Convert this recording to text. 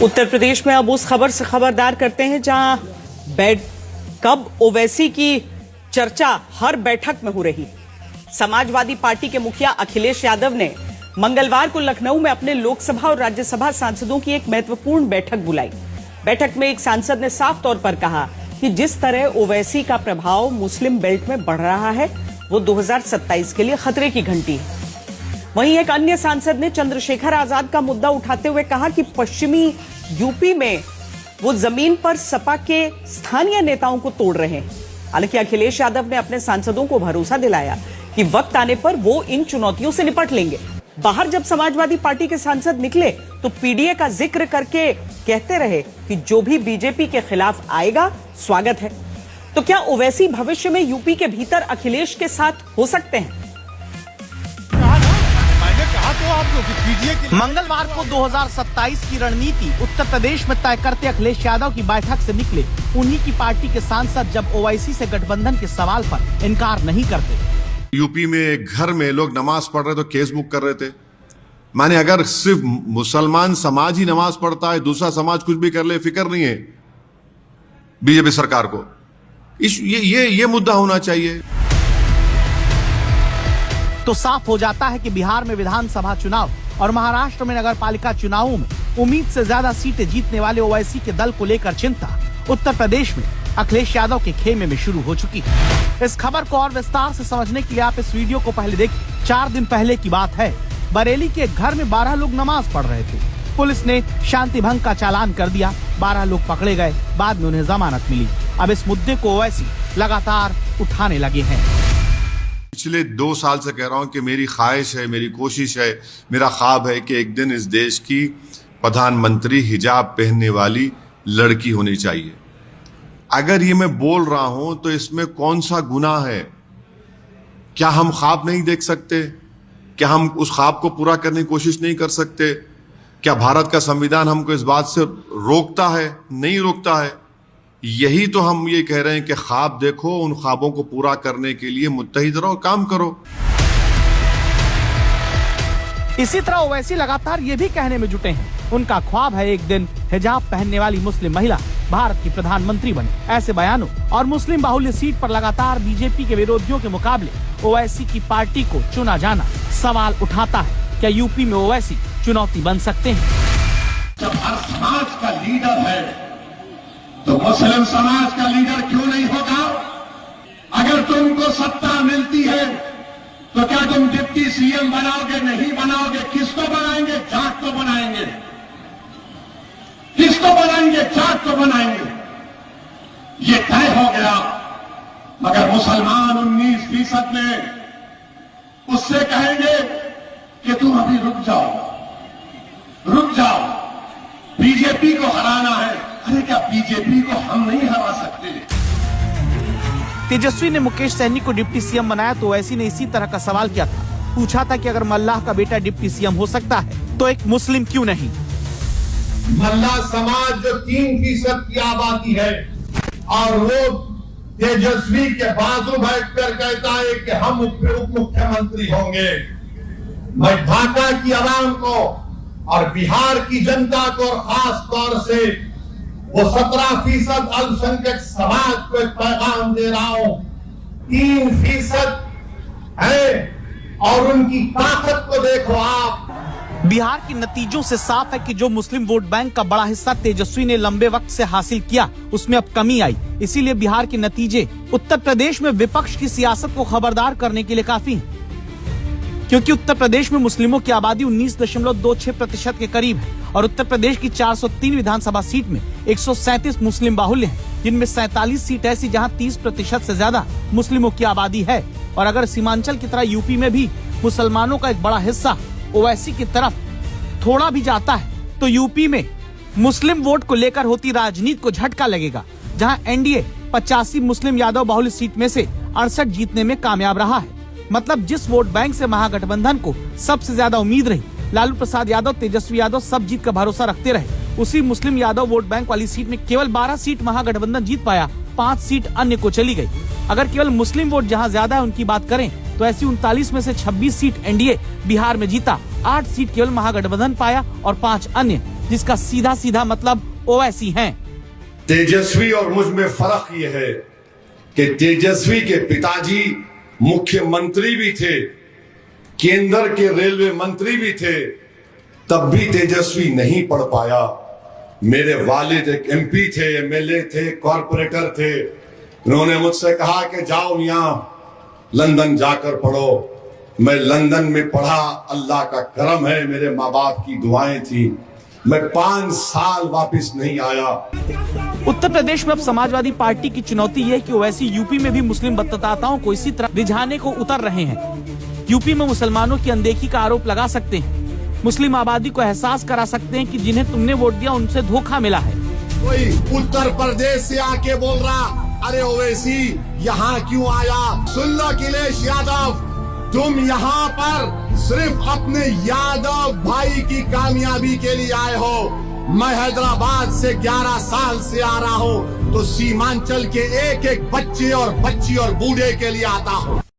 उत्तर प्रदेश में अब उस खबर से खबरदार करते हैं जहां कब ओवैसी की चर्चा हर बैठक में हो रही। समाजवादी पार्टी के मुखिया अखिलेश यादव ने मंगलवार को लखनऊ में अपने लोकसभा और राज्यसभा सांसदों की एक महत्वपूर्ण बैठक बुलाई। बैठक में एक सांसद ने साफ तौर पर कहा कि जिस तरह ओवैसी का प्रभाव मुस्लिम बेल्ट में बढ़ रहा है वो 2027 के लिए खतरे की घंटी है। वहीं एक अन्य सांसद ने चंद्रशेखर आजाद का मुद्दा उठाते हुए कहा कि पश्चिमी यूपी में वो जमीन पर सपा के स्थानीय नेताओं को तोड़ रहे हैं। हालांकि अखिलेश यादव ने अपने सांसदों को भरोसा दिलाया कि वक्त आने पर वो इन चुनौतियों से निपट लेंगे। बाहर जब समाजवादी पार्टी के सांसद निकले तो पीडीए का जिक्र करके कहते रहे कि जो भी बीजेपी के खिलाफ आएगा स्वागत है। तो क्या ओवैसी भविष्य में यूपी के भीतर अखिलेश के साथ हो सकते हैं? मंगलवार को 2027 की रणनीति उत्तर प्रदेश में तय करते अखिलेश यादव की बैठक से निकले उन्हीं की पार्टी के सांसद जब ओवैसी से गठबंधन के सवाल पर इनकार नहीं करते। यूपी में एक घर में लोग नमाज पढ़ रहे तो केस बुक कर रहे थे। माने अगर सिर्फ मुसलमान समाज ही नमाज पढ़ता है, दूसरा समाज कुछ भी कर ले, फिक्र नहीं है बीजेपी सरकार को। ये मुद्दा होना चाहिए। तो साफ हो जाता है कि बिहार में विधानसभा चुनाव और महाराष्ट्र में नगर पालिका चुनावों में उम्मीद से ज्यादा सीटें जीतने वाले ओवैसी के दल को लेकर चिंता उत्तर प्रदेश में अखिलेश यादव के खेमे में शुरू हो चुकी है। इस खबर को और विस्तार से समझने के लिए आप इस वीडियो को पहले देखिए। 4 दिन पहले की बात है, बरेली के एक घर में 12 लोग नमाज पढ़ रहे थे। पुलिस ने शांति भंग का चालान कर दिया। 12 लोग पकड़े गए, बाद में उन्हें जमानत मिली। अब इस मुद्दे को ओवैसी लगातार उठाने लगे हैं। पिछले 2 साल से कह रहा हूं कि मेरी ख्वाहिश है, मेरी कोशिश है, मेरा ख्वाब है कि एक दिन इस देश की प्रधानमंत्री हिजाब पहनने वाली लड़की होनी चाहिए। अगर ये मैं बोल रहा हूं तो इसमें कौन सा गुनाह है? क्या हम ख्वाब नहीं देख सकते? क्या हम उस ख्वाब को पूरा करने की कोशिश नहीं कर सकते? क्या भारत का संविधान हमको इस बात से रोकता है? नहीं रोकता है। यही तो हम ये कह रहे हैं कि ख्वाब देखो, उन ख्वाबों को पूरा करने के लिए मुत्तहिद रहो, काम करो। इसी तरह ओवैसी लगातार ये भी कहने में जुटे हैं उनका ख्वाब है एक दिन हिजाब पहनने वाली मुस्लिम महिला भारत की प्रधानमंत्री बने। ऐसे बयानों और मुस्लिम बाहुल्य सीट पर लगातार बीजेपी के विरोधियों के मुकाबले ओवैसी की पार्टी को चुना जाना सवाल उठाता है। क्या यूपी में ओवैसी चुनौती बन सकते हैं? जब हर समाज का लीडर है तो मुस्लिम समाज का लीडर क्यों नहीं होगा? अगर तुमको सत्ता मिलती है तो क्या तुम डिप्टी सीएम बनाओगे? नहीं बनाओगे। किसको बनाएंगे? जाट को बनाएंगे। किसको बनाएंगे? जाट को बनाएंगे। ये तय हो गया। मगर मुसलमान 19% में उससे कहेंगे कि तुम अभी रुक जाओ, बीजेपी को हराना है। अरे क्या बीजेपी को हम नहीं हरा सकते? तेजस्वी ने मुकेश सहनी को डिप्टी सीएम बनाया तो ओवैसी ने इसी तरह का सवाल किया था। पूछा था कि अगर मल्लाह का बेटा डिप्टी सीएम हो सकता है तो एक मुस्लिम क्यों नहीं? मल्लाह समाज जो 3% की आबादी है और वो तेजस्वी के बाजू बैठकर कहता है कि हम उप मुख्यमंत्री होंगे। मैं ढाका की आवाम को और बिहार की जनता को और खास तौर से वो 17% अल्पसंख्यक समाज को एक पैगाम दे रहा हूं। 3% है और उनकी ताकत को देखो आप। बिहार के नतीजों से साफ है कि जो मुस्लिम वोट बैंक का बड़ा हिस्सा तेजस्वी ने लंबे वक्त से हासिल किया उसमें अब कमी आई। इसीलिए बिहार के नतीजे उत्तर प्रदेश में विपक्ष की सियासत को खबरदार करने के लिए काफी हैं। क्योंकि उत्तर प्रदेश में मुस्लिमों की आबादी 19.26% के करीब है और उत्तर प्रदेश की 403 विधानसभा सीट में 137 मुस्लिम बाहुल्य हैं, जिनमें 47 सीट ऐसी जहां 30% से ज्यादा मुस्लिमों की आबादी है। और अगर सीमांचल की तरह यूपी में भी मुसलमानों का एक बड़ा हिस्सा ओवैसी की तरफ थोड़ा भी जाता है तो यूपी में मुस्लिम वोट को लेकर होती राजनीति को झटका लगेगा। जहां एनडीए 85 मुस्लिम यादव बाहुल्य सीट में से 68 जीतने में कामयाब रहा है। मतलब जिस वोट बैंक से महागठबंधन को सबसे ज्यादा उम्मीद रही, लालू प्रसाद यादव, तेजस्वी यादव सब जीत का भरोसा रखते रहे, उसी मुस्लिम यादव वोट बैंक वाली सीट में केवल 12 सीट महागठबंधन जीत पाया, 5 सीट अन्य को चली गई। अगर केवल मुस्लिम वोट जहां ज्यादा है उनकी बात करें तो ऐसी 39 में से 26 सीट एनडीए बिहार में जीता, 8 सीट केवल महागठबंधन पाया और 5 अन्य जिसका सीधा सीधा मतलब ओवैसी हैं। तेजस्वी और मुझ में फर्क ये है कि तेजस्वी के पिताजी मुख्यमंत्री भी थे, केंद्र के रेलवे मंत्री भी थे, तब भी तेजस्वी नहीं पढ़ पाया। मेरे वालिद एक एमपी थे, एमएलए थे, कॉर्पोरेटर थे। उन्होंने मुझसे कहा कि जाओ मियां लंदन जाकर पढ़ो। मैं लंदन में पढ़ा, अल्लाह का करम है, मेरे माँ बाप की दुआएं थी। मैं 5 साल वापस नहीं आया। उत्तर प्रदेश में अब समाजवादी पार्टी की चुनौती यह है कि ओवैसी यूपी में भी मुस्लिम मतदाताओं को इसी तरह रिझाने को उतर रहे हैं। यूपी में मुसलमानों की अनदेखी का आरोप लगा सकते हैं, मुस्लिम आबादी को एहसास करा सकते हैं कि जिन्हें तुमने वोट दिया उनसे धोखा मिला है। कोई उत्तर प्रदेश से आके बोल रहा, अरे ओवैसी यहाँ क्यों आया? सुन लो अखिलेश यादव, तुम यहाँ पर सिर्फ अपने यादव भाई की कामयाबी के लिए आए हो। मैं हैदराबाद से 11 साल से आ रहा हूँ, तो सीमांचल के एक एक बच्चे और बच्ची और बूढ़े के लिए आता हूँ।